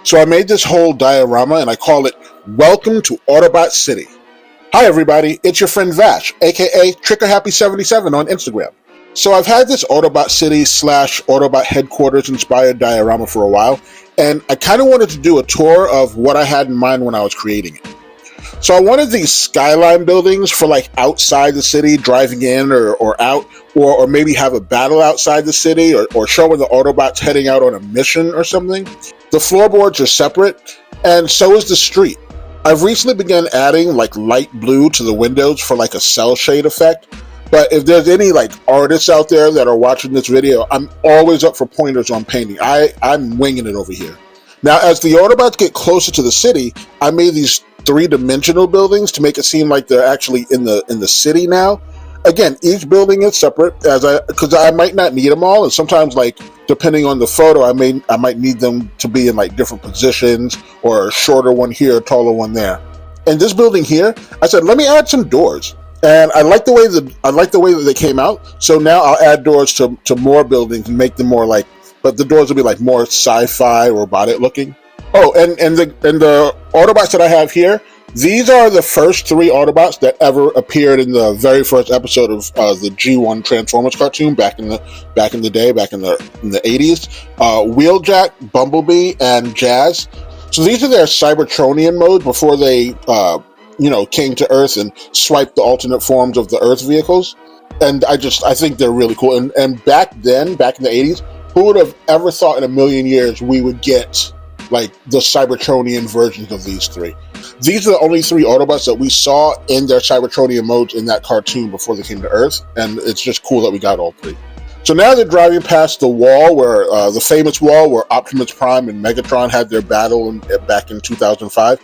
So I made this whole diorama and I call it Welcome to Autobot City. Hi everybody, it's your friend Vash, aka Triqqerhappy77 on Instagram. So I've had this Autobot City / Autobot Headquarters inspired diorama for a while, and I kind of wanted to do a tour of what I had in mind when I was creating it. So I wanted these skyline buildings for like outside the city, driving in or out, or maybe have a battle outside the city, or showing the Autobots heading out on a mission or something. The floorboards are separate, and so is the street. I've recently begun adding like light blue to the windows for like a cell shade effect, but if there's any like artists out there that are watching this video, I'm always up for pointers on painting. I'm winging it over here. Now, as the Autobots get closer to the city, I made these three-dimensional buildings to make it seem like they're actually in the city now. Again, each building is separate because I might not need them all, and sometimes, like, depending on the photo, I might need them to be in like different positions, or a shorter one here, a taller one there. And this building here, I said, let me add some doors, and I like the way that they came out. So now I'll add doors to more buildings and make them more like, but the doors will be like more sci-fi robotic looking. Oh, and the Autobots that I have here, these are the first three Autobots that ever appeared in the very first episode of the G1 Transformers cartoon back in the day, back in the 80s. Wheeljack, Bumblebee, and Jazz. So these are their Cybertronian modes before they came to Earth and swiped the alternate forms of the Earth vehicles. And I think they're really cool. And back then, back in the 80s, who would have ever thought in a million years we would get like the Cybertronian versions of these three? These are the only three Autobots that we saw in their Cybertronian modes in that cartoon before they came to Earth, and it's just cool that we got all three. So now they're driving past the wall where the famous wall where Optimus Prime and Megatron had their battle back in 2005,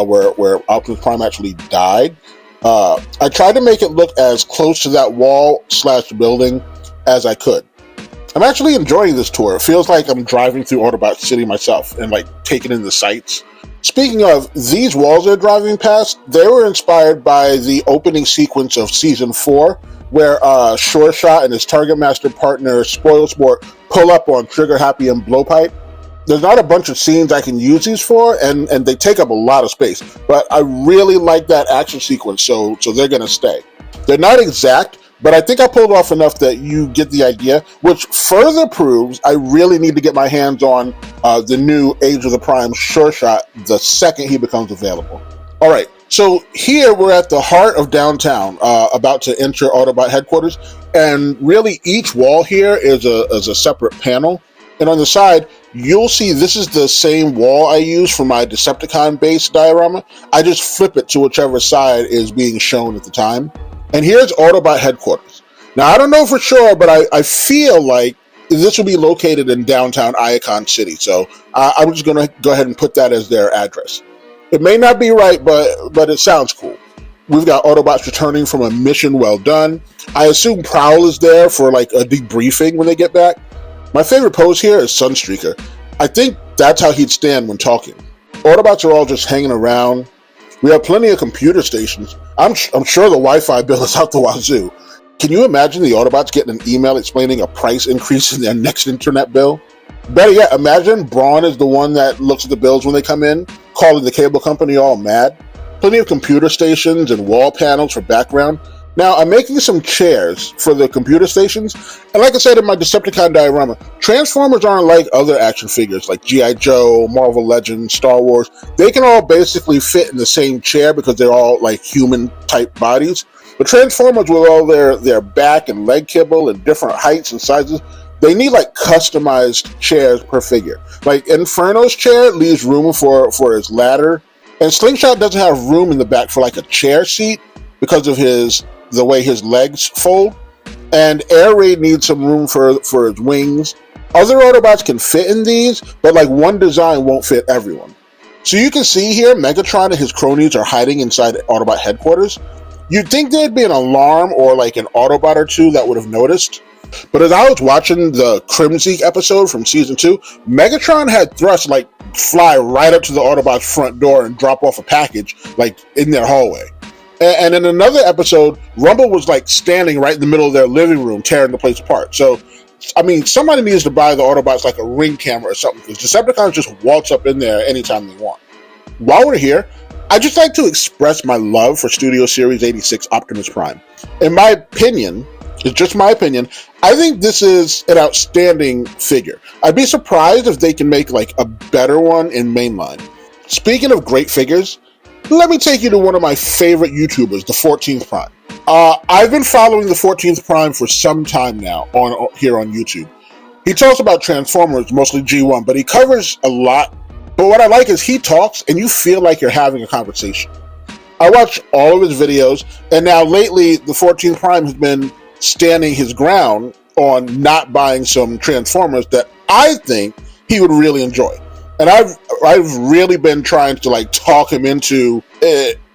where Optimus Prime actually died. I tried to make it look as close to that wall / building as I could. I'm actually enjoying this tour. It feels like I'm driving through Autobot City myself and like taking in the sights. Speaking of, these walls they're driving past, they were inspired by the opening sequence of Season 4, where Sure Shot and his Target Master partner Spoilsport pull up on Triqqerhappy and Blowpipe. There's not a bunch of scenes I can use these for, and they take up a lot of space, but I really like that action sequence, so they're going to stay. They're not exact, but I think I pulled off enough that you get the idea, which further proves I really need to get my hands on the new Age of the Prime Sure Shot the second he becomes available. All right, so here we're at the heart of downtown, about to enter Autobot Headquarters, and really each wall here is a separate panel. And on the side, you'll see this is the same wall I use for my Decepticon-based diorama. I just flip it to whichever side is being shown at the time. And here's Autobot Headquarters. Now, I don't know for sure, but I feel like this will be located in downtown Iacon City, so I'm just going to go ahead and put that as their address. It may not be right, but it sounds cool. We've got Autobots returning from a mission well done. I assume Prowl is there for like a debriefing when they get back. My favorite pose here is Sunstreaker. I think that's how he'd stand when talking. Autobots are all just hanging around. We have plenty of computer stations. I'm sure the Wi-Fi bill is out the wazoo. Can you imagine the Autobots getting an email explaining a price increase in their next internet bill? Better yet, imagine Brawn is the one that looks at the bills when they come in, calling the cable company all mad. Plenty of computer stations and wall panels for background. Now, I'm making some chairs for the computer stations, and like I said in my Decepticon diorama, Transformers aren't like other action figures like G.I. Joe, Marvel Legends, Star Wars. They can all basically fit in the same chair because they're all like human-type bodies. But Transformers, with all their back and leg kibble and different heights and sizes, they need like customized chairs per figure. Like Inferno's chair leaves room for his ladder, and Slingshot doesn't have room in the back for like a chair seat because of the way his legs fold, and Air Raid needs some room for his wings. Other Autobots can fit in these, but like one design won't fit everyone. So you can see here, Megatron and his cronies are hiding inside Autobot Headquarters. You'd think there'd be an alarm or like an Autobot or two that would have noticed, but as I was watching the Crimzeek episode from Season 2, Megatron had Thrust like fly right up to the Autobot's front door and drop off a package like in their hallway. And in another episode, Rumble was like standing right in the middle of their living room, tearing the place apart. So I mean, somebody needs to buy the Autobots like a Ring camera or something, because Decepticons just waltz up in there anytime they want. While we're here, I'd just like to express my love for Studio Series 86 Optimus Prime. In my opinion, it's just my opinion, I think this is an outstanding figure. I'd be surprised if they can make like a better one in mainline. Speaking of great figures, let me take you to one of my favorite YouTubers, the 14th Prime. I've been following the 14th Prime for some time now here on YouTube. He talks about Transformers, mostly G1, but he covers a lot. But what I like is he talks and you feel like you're having a conversation. I watch all of his videos, and now lately the 14th Prime has been standing his ground on not buying some Transformers that I think he would really enjoy. And I've really been trying to like talk him into,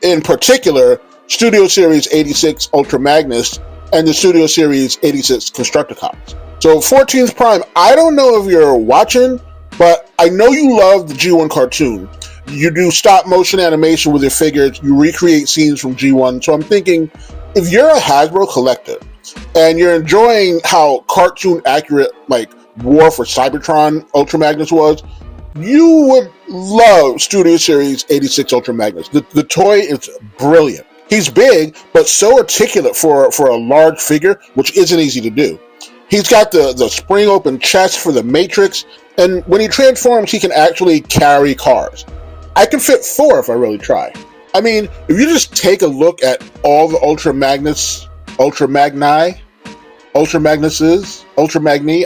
in particular, Studio Series 86 Ultra Magnus and the Studio Series 86 Constructicons. So 14th Prime, I don't know if you're watching, but I know you love the G1 cartoon. You do stop motion animation with your figures, you recreate scenes from G1. So I'm thinking, if you're a Hasbro collector and you're enjoying how cartoon accurate like War for Cybertron Ultra Magnus was, you would love Studio Series 86 Ultra Magnus. The toy is brilliant. He's big, but so articulate for a large figure, which isn't easy to do. He's got the spring open chest for the Matrix, and when he transforms, he can actually carry cars. I can fit 4 if I really try. I mean, if you just take a look at all the Ultra Magni,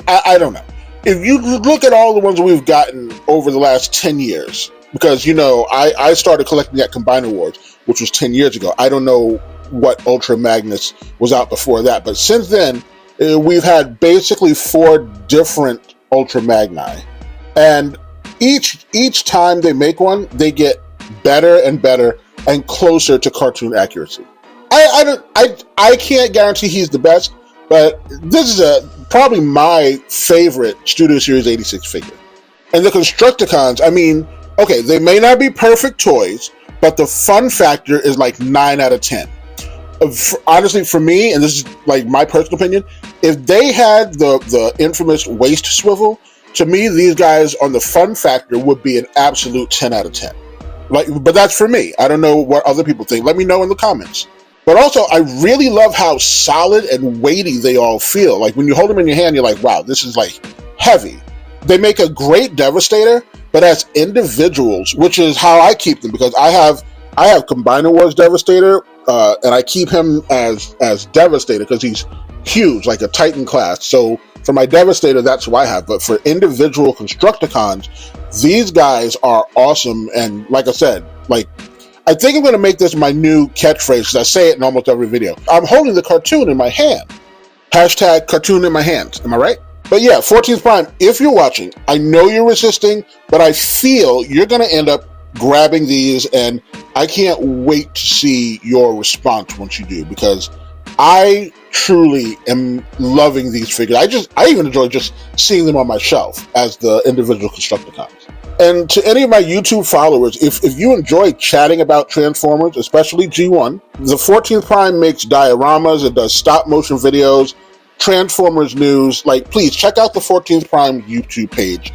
I don't know. If you look at all the ones we've gotten over the last 10 years, because, you know, I started collecting at Combiner Wars, which was 10 years ago. I don't know what Ultra Magnus was out before that, but since then, we've had basically 4 different Ultra Magni. And each time they make one, they get better and better and closer to cartoon accuracy. I can't guarantee he's the best, but this is probably my favorite Studio Series 86 figure. And the Constructicons, I mean, okay, they may not be perfect toys, but the fun factor is like 9 out of 10. Honestly, for me, and this is like my personal opinion, if they had the infamous waist swivel, to me, these guys on the fun factor would be an absolute 10 out of 10. But that's for me. I don't know what other people think. Let me know in the comments. But also, I really love how solid and weighty they all feel. Like when you hold them in your hand, you're like, wow, this is like heavy. They make a great Devastator, but as individuals, which is how I keep them, because I have Combiner Wars Devastator, and I keep him as Devastator because he's huge, like a Titan class. So for my Devastator, that's who I have. But for individual Constructicons, these guys are awesome. And like I said, like, I think I'm going to make this my new catchphrase because I say it in almost every video. I'm holding the cartoon in my hand. Hashtag cartoon in my hands. Am I right? But yeah, 14th Prime, if you're watching, I know you're resisting, but I feel you're going to end up grabbing these, and I can't wait to see your response once you do, because I truly am loving these figures. I even enjoy just seeing them on my shelf as the individual Constructicons. And to any of my YouTube followers, if you enjoy chatting about Transformers, especially G1, the 14th Prime makes dioramas, it does stop motion videos, Transformers news. Like, please check out the 14th Prime YouTube page.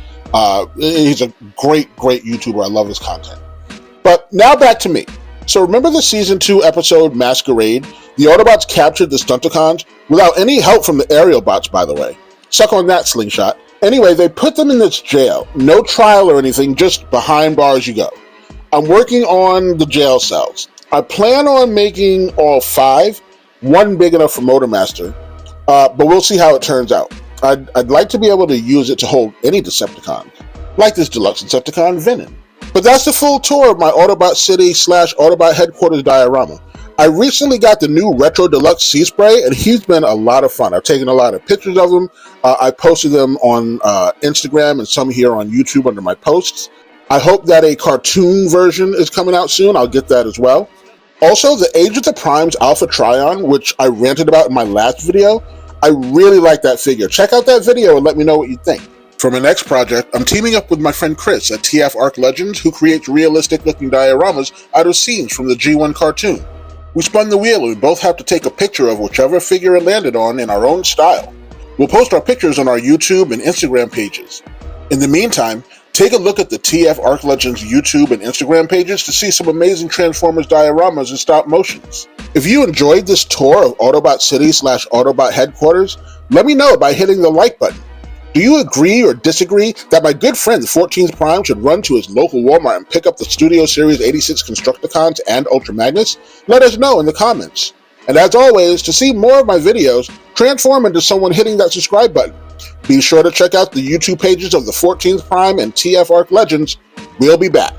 He's a great YouTuber. I love his content. But now back to me. So remember the Season 2 episode Masquerade? The Autobots captured the Stunticons without any help from the aerial bots, by the way. Suck on that, Slingshot. Anyway, they put them in this jail. No trial or anything, just behind bars you go. I'm working on the jail cells. I plan on making all 5, one big enough for Motormaster, but we'll see how it turns out. I'd like to be able to use it to hold any Decepticon, like this deluxe Decepticon Venom. But that's the full tour of my Autobot City / Autobot Headquarters diorama. I recently got the new Retro Deluxe Sea Spray, and he's been a lot of fun. I've taken a lot of pictures of him. I posted them on Instagram and some here on YouTube under my posts. I hope that a cartoon version is coming out soon. I'll get that as well. Also, the Age of the Primes Alpha Trion, which I ranted about in my last video, I really like that figure. Check out that video and let me know what you think. For my next project, I'm teaming up with my friend Chris at TF Arc Legends, who creates realistic-looking dioramas out of scenes from the G1 cartoon. We spun the wheel and we both have to take a picture of whichever figure it landed on in our own style. We'll post our pictures on our YouTube and Instagram pages. In the meantime, take a look at the TF Arc Legends YouTube and Instagram pages to see some amazing Transformers dioramas and stop motions. If you enjoyed this tour of Autobot City / Autobot Headquarters, let me know by hitting the like button. Do you agree or disagree that my good friend 14th Prime should run to his local Walmart and pick up the Studio Series 86 Constructicons and Ultra Magnets? Let us know in the comments. And as always, to see more of my videos, transform into someone hitting that subscribe button. Be sure to check out the YouTube pages of the 14th Prime and TF Arc Legends. We'll be back.